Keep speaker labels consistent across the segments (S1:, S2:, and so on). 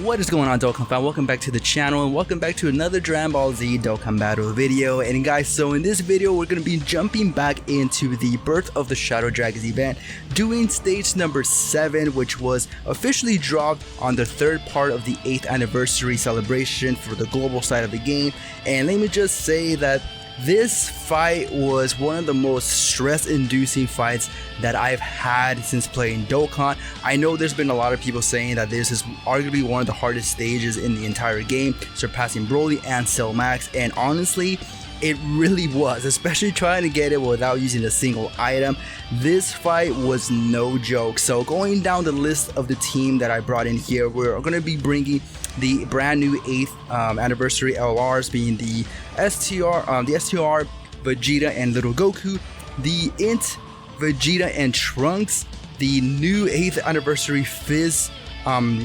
S1: What is going on, Dokkan fan? Welcome back to the channel and welcome back to another Dragon Ball Z Dokkan Battle video. And guys, so in this video we're going to be jumping back into the Birth of the Shadow Dragons event, doing stage number 7, which was officially dropped on the 3rd part of the 8th anniversary celebration for the global side of the game. And let me just say that this fight was one of the most stress-inducing fights that I've had since playing Dokkan. I know there's been a lot of people saying that this is arguably one of the hardest stages in the entire game, surpassing Broly and Cell Max, and honestly, it really was, especially trying to get it without using a single item. This fight was no joke. So going down the list of the team that I brought in here, we're going to be bringing the brand new 8th anniversary LRs, being the STR, Vegeta and Little Goku, the Int, Vegeta and Trunks, the new 8th anniversary Fizz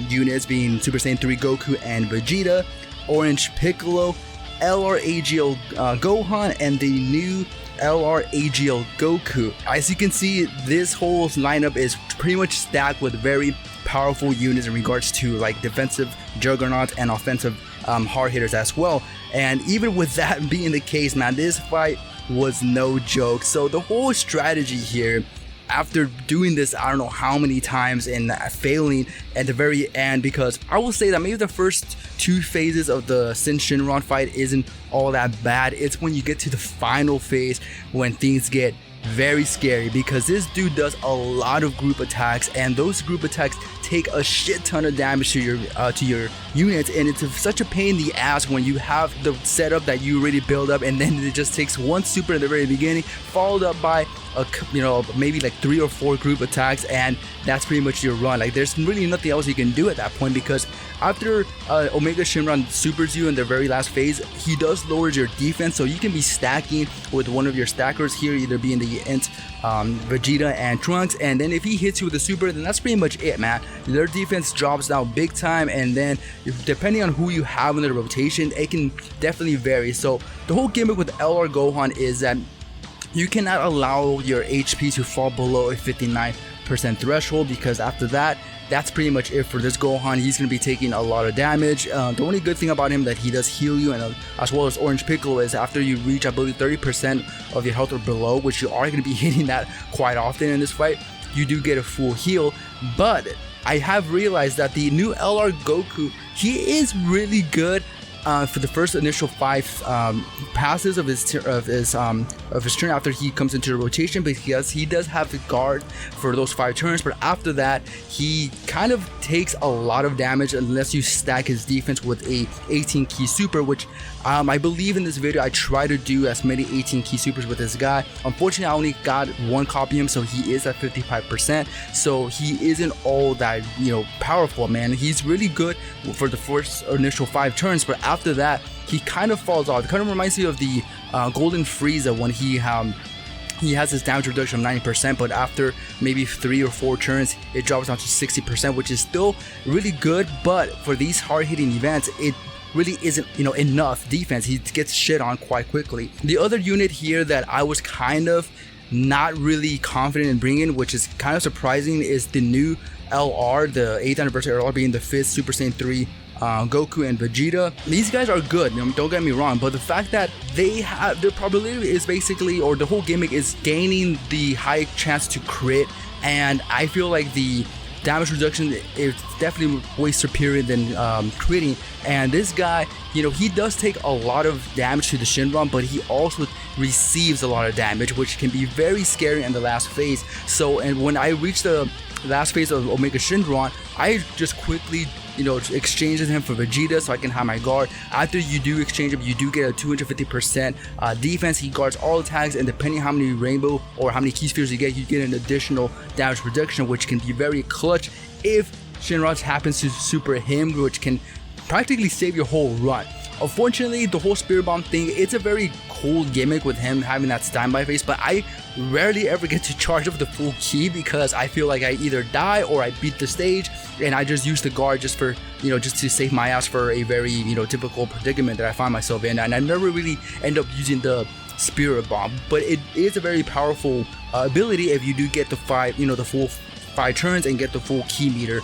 S1: units, being Super Saiyan 3 Goku and Vegeta, Orange Piccolo, LR AGL Gohan, and the new LR AGL Goku. As you can see, this whole lineup is pretty much stacked with very powerful units in regards to like defensive juggernauts and offensive hard hitters as well. And even with that being the case, man, this fight was no joke. So the whole strategy here, after doing this I don't know how many times and failing at the very end, because I will say that maybe the first 2 phases of the Syn Shenron fight isn't all that bad. It's when you get to the final phase when things get very scary, because this dude does a lot of group attacks, and those group attacks take a shit ton of damage to your units, and it's such a pain in the ass when you have the setup that you already build up, and then it just takes one super in the very beginning, followed up by maybe like 3 or 4 group attacks, and that's pretty much your run. Like there's really nothing else you can do at that point, because after Omega Shenron supers you in the very last phase, he does lower your defense, so you can be stacking with one of your stackers here, either being the Int, Vegeta and Trunks, and then if he hits you with a super, then that's pretty much it, man. Their defense drops down big time, and then depending on who you have in the rotation, it can definitely vary. So the whole gimmick with LR Gohan is that you cannot allow your HP to fall below a 59% threshold, because after that, that's pretty much it for this Gohan. He's going to be taking a lot of damage. The only good thing about him that he does heal you, and as well as Orange Piccolo, is after you reach, I believe, 30% of your health or below, which you are going to be hitting that quite often in this fight, you do get a full heal. But I have realized that the new LR Goku, he is really good for the first initial 5 passes of his turn after he comes into the rotation, because he does have the guard for those 5 turns. But after that, he kind of takes a lot of damage unless you stack his defense with a 18 key super, which I believe in this video I try to do as many 18 key supers with this guy. Unfortunately, I only got 1 copy of him, so he is at 55%, so he isn't all that powerful, man. He's really good for the first initial 5 turns, but after that he kind of falls off. It kind of reminds me of the Golden Frieza, when he has his damage reduction of 90%, but after maybe 3 or 4 turns it drops down to 60%, which is still really good, but for these hard-hitting events it really isn't enough defense. He gets shit on quite quickly. The other unit here that I was kind of not really confident in bringing, which is kind of surprising, is the new LR, the 8th anniversary LR, being the 5th Super Saiyan 3 Goku and Vegeta. These guys are good, don't get me wrong, but the fact that they have, their probability is basically, or the whole gimmick is gaining the high chance to crit, and I feel like the damage reduction is definitely way superior than critting. And this guy, he does take a lot of damage to the Shenron, but he also receives a lot of damage, which can be very scary in the last phase. So, and when I reach the last phase of Omega Shenron, I just quickly exchanges him for Vegeta so I can have my guard. After you do exchange him, you do get a 250% defense. He guards all attacks, and depending how many rainbow or how many key spheres you get an additional damage reduction, which can be very clutch if Shenron happens to super him, which can practically save your whole run. Unfortunately, the whole Spirit Bomb thing, it's a very cool gimmick with him having that standby phase, but I rarely ever get to charge up the full ki, because I feel like I either die or I beat the stage, and I just use the guard just for, just to save my ass for a very, typical predicament that I find myself in, and I never really end up using the Spirit Bomb. But it is a very powerful ability if you do get the full 5 turns and get the full ki meter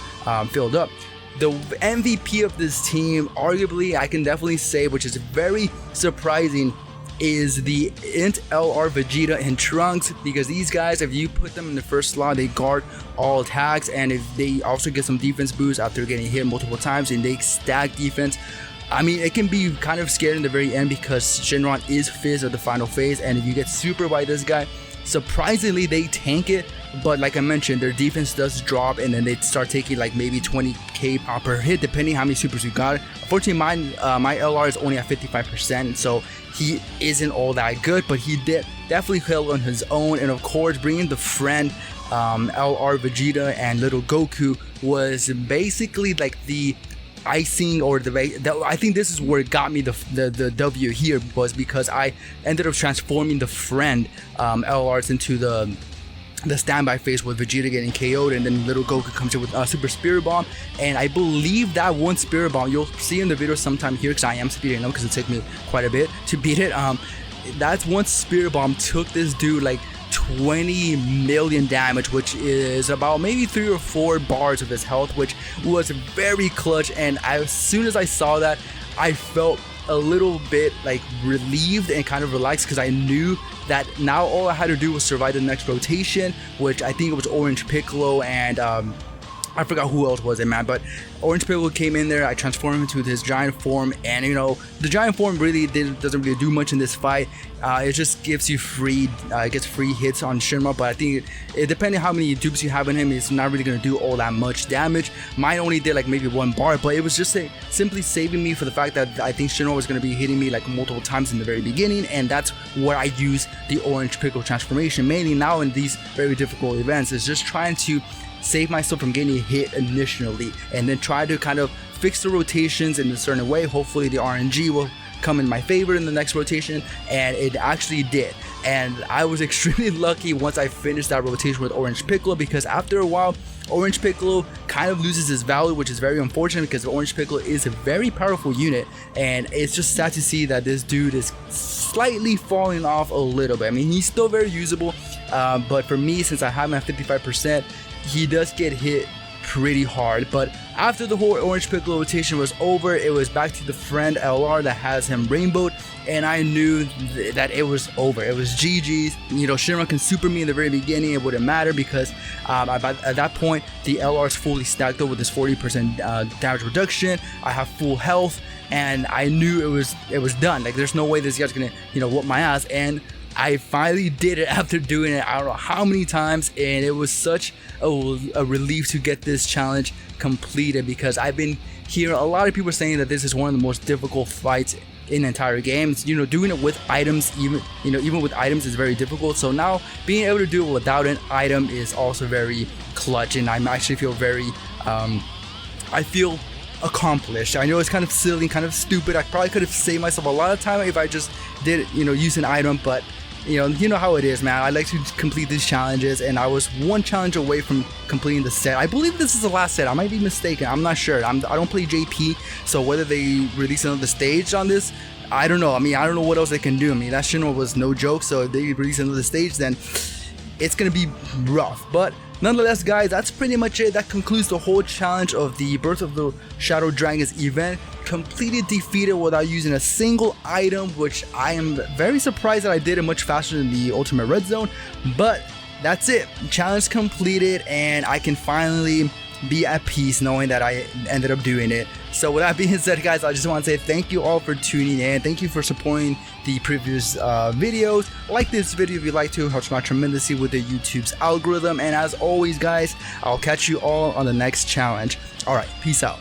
S1: filled up. the MVP of this team, arguably, I can definitely say, which is very surprising, is the Int LR Vegeta and Trunks, because these guys, if you put them in the first slot, they guard all attacks, and if they also get some defense boost after getting hit multiple times, and they stack defense. I mean, it can be kind of scary in the very end because Shenron is Fizz of the final phase, and if you get super by this guy, surprisingly they tank it, but like I mentioned, their defense does drop, and then they start taking like maybe 20k per hit depending how many supers you got. Unfortunately, my LR is only at 55%, so he isn't all that good, but he did definitely held on his own. And of course, bringing the friend LR Vegeta and little Goku was basically like the icing, or I think this is where it got me the W here, was because I ended up transforming the friend LRs into the standby phase with Vegeta getting KO'd, and then little Goku comes in with Super Spirit Bomb. And I believe that one Spirit Bomb, you'll see in the video sometime here, because I am speeding up because it took me quite a bit to beat it. That's one Spirit Bomb took this dude like 20 million damage, which is about maybe 3 or 4 bars of his health, which was very clutch. And as soon as I saw that, I felt a little bit like relieved and kind of relaxed, because I knew that now all I had to do was survive the next rotation, which I think it was Orange Piccolo and I forgot who else was it, man, but Orange Piccolo came in there. I transformed him into his giant form, and you know, the giant form really doesn't really do much in this fight. It just gives you free hits on Shenron, but I think it depending how many dupes you have in him, it's not really going to do all that much damage. Mine only did like maybe 1 bar, but it was just simply saving me for the fact that I think Shenron was going to be hitting me like multiple times in the very beginning, and that's where I use the Orange Piccolo transformation mainly now in these very difficult events, is just trying to save myself from getting hit initially, and then try to kind of fix the rotations in a certain way. Hopefully the RNG will come in my favor in the next rotation, and it actually did. And I was extremely lucky once I finished that rotation with Orange Piccolo, because after a while Orange Piccolo kind of loses his value, which is very unfortunate because Orange Piccolo is a very powerful unit, and it's just sad to see that this dude is slightly falling off a little bit. I mean, he's still very usable, but for me, since I have him at 55%, he does get hit pretty hard. But after the whole Orange Piccolo rotation was over, it was back to the friend LR that has him rainbowed, and I knew that it was over. It was GG's. You know, Shenron can super me in the very beginning, it wouldn't matter, because at that point the LR is fully stacked up with this 40% damage reduction. I have full health, and I knew it was done. Like, there's no way this guy's gonna, you know, whoop my ass. And I finally did it after doing it I don't know how many times, and it was such a relief to get this challenge completed, because I've been hearing a lot of people saying that this is one of the most difficult fights in the entire game. You know, doing it with items, even with items, is very difficult. So now being able to do it without an item is also very clutch, and I actually feel very I feel accomplished. I know it's kind of silly, kind of stupid. I probably could have saved myself a lot of time if I just did, you know, use an item, but you know how it is, man. I like to complete these challenges, and I was 1 challenge away from completing the set. I believe this is the last set. I might be mistaken. I'm not sure. I don't play JP, so whether they release another stage on this, I don't know. I mean, I don't know what else they can do. I mean, that Shenron was no joke, so if they release another stage, then it's gonna be rough. But nonetheless, guys, that's pretty much it. That concludes the whole challenge of the Birth of the Shadow Dragons event. Completely defeated without using a single item, which I am very surprised that I did it much faster than the Ultimate Red Zone. But that's it. Challenge completed, and I can finally be at peace knowing that I ended up doing it. So with that being said, guys, I just want to say thank you all for tuning in. Thank you for supporting the previous videos. Like this video if you'd like to. It helps me out tremendously with the YouTube's algorithm. And as always, guys, I'll catch you all on the next challenge. All right, peace out.